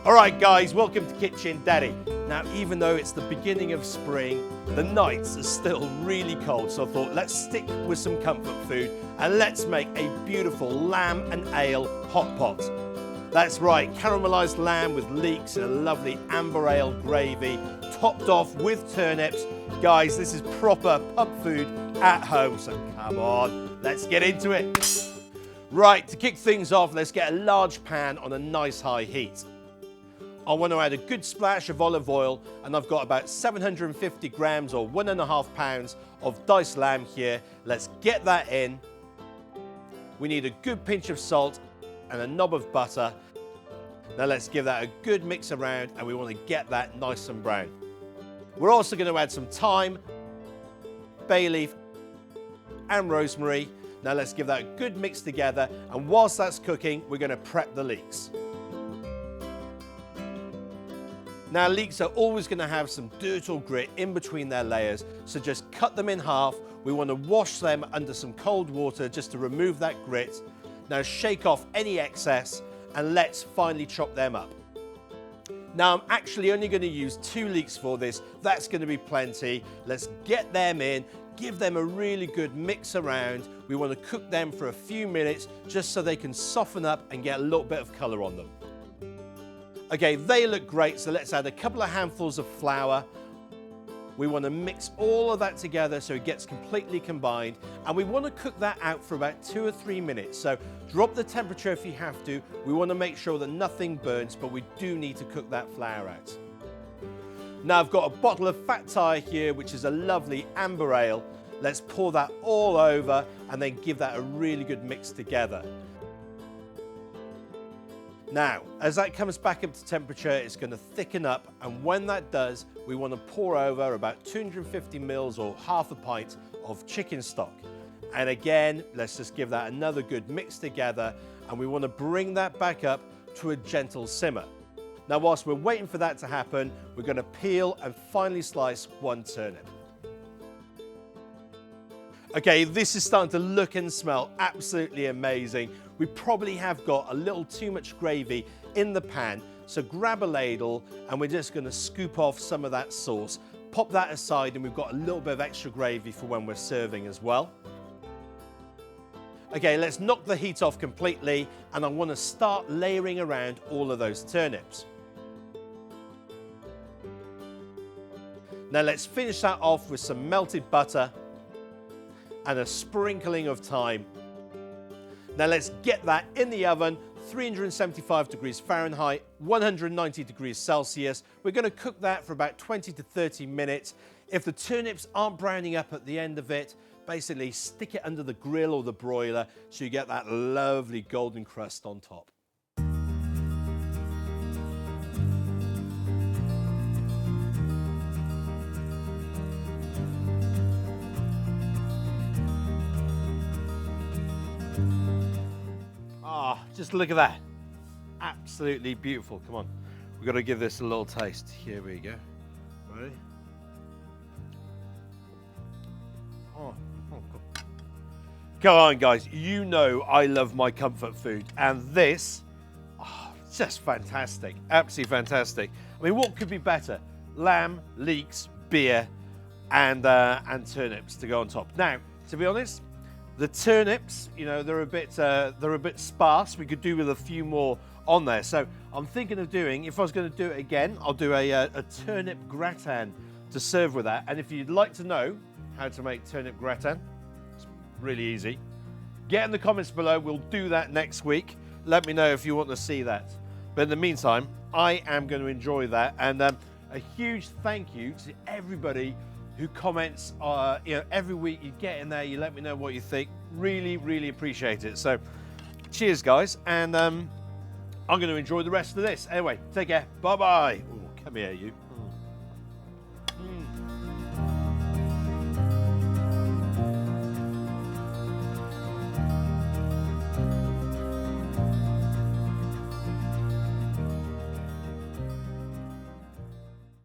All right, guys, welcome to Kitchen Daddy. Now, even though it's the beginning of spring, the nights are still really cold, so I thought let's stick with some comfort food and let's make a beautiful lamb and ale hot pot. That's right, caramelized lamb with leeks and a lovely amber ale gravy, topped off with turnips. Guys, this is proper pub food at home, so come on, let's get into it. Right, to kick things off, let's get a large pan on a nice high heat. I want to add a good splash of olive oil, and I've got about 750 grams or 1.5 pounds of diced lamb here. Let's get that in. We need a good pinch of salt and a knob of butter. Now let's give that a good mix around, and we want to get that nice and brown. We're also going to add some thyme, bay leaf and rosemary. Now let's give that a good mix together, and whilst that's cooking, we're going to prep the leeks. Now, leeks are always going to have some dirt or grit in between their layers, so just cut them in half. We want to wash them under some cold water just to remove that grit. Now shake off any excess, and let's finely chop them up. Now I'm actually only going to use 2 leeks for this. That's going to be plenty. Let's get them in, give them a really good mix around. We want to cook them for a few minutes just so they can soften up and get a little bit of colour on them. Okay, they look great, so let's add a couple of handfuls of flour. We want to mix all of that together so it gets completely combined, and we want to cook that out for about 2 or 3 minutes. So drop the temperature if you have to. We want to make sure that nothing burns, but we do need to cook that flour out. Now I've got a bottle of fat tire here, which is a lovely amber ale. Let's pour that all over and then give that a really good mix together. Now, as that comes back up to temperature, it's going to thicken up, and when that does, we want to pour over about 250 mils or half a pint of chicken stock. And again, let's just give that another good mix together, and we want to bring that back up to a gentle simmer. Now, whilst we're waiting for that to happen, we're going to peel and finely slice 1 turnip. Okay, this is starting to look and smell absolutely amazing. We probably have got a little too much gravy in the pan, so grab a ladle and we're just going to scoop off some of that sauce. Pop that aside, and we've got a little bit of extra gravy for when we're serving as well. Okay, let's knock the heat off completely, and I want to start layering around all of those turnips. Now let's finish that off with some melted butter and a sprinkling of thyme. Now let's get that in the oven, 375 degrees Fahrenheit, 190 degrees Celsius. We're going to cook that for about 20 to 30 minutes. If the turnips aren't browning up at the end of it, basically stick it under the grill or the broiler so you get that lovely golden crust on top. Just look at that. Absolutely beautiful. Come on. We've got to give this a little taste. Here we go. Ready? Oh, God. Come on, guys. You know I love my comfort food. And this, just fantastic. Absolutely fantastic. I mean, what could be better? Lamb, leeks, beer, and turnips to go on top. Now, to be honest, the turnips, you know, they're a bit sparse. We could do with a few more on there. So I'm thinking of doing, if I was going to do it again, I'll do a turnip gratin to serve with that. And if you'd like to know how to make turnip gratin, it's really easy. Get in the comments below. We'll do that next week. Let me know if you want to see that. But in the meantime, I am going to enjoy that. And a huge thank you to everybody who comments, every week. You get in there, you let me know what you think. Really, really appreciate it. So cheers, guys. And I'm going to enjoy the rest of this. Anyway, take care. Bye-bye. Oh, come here, you.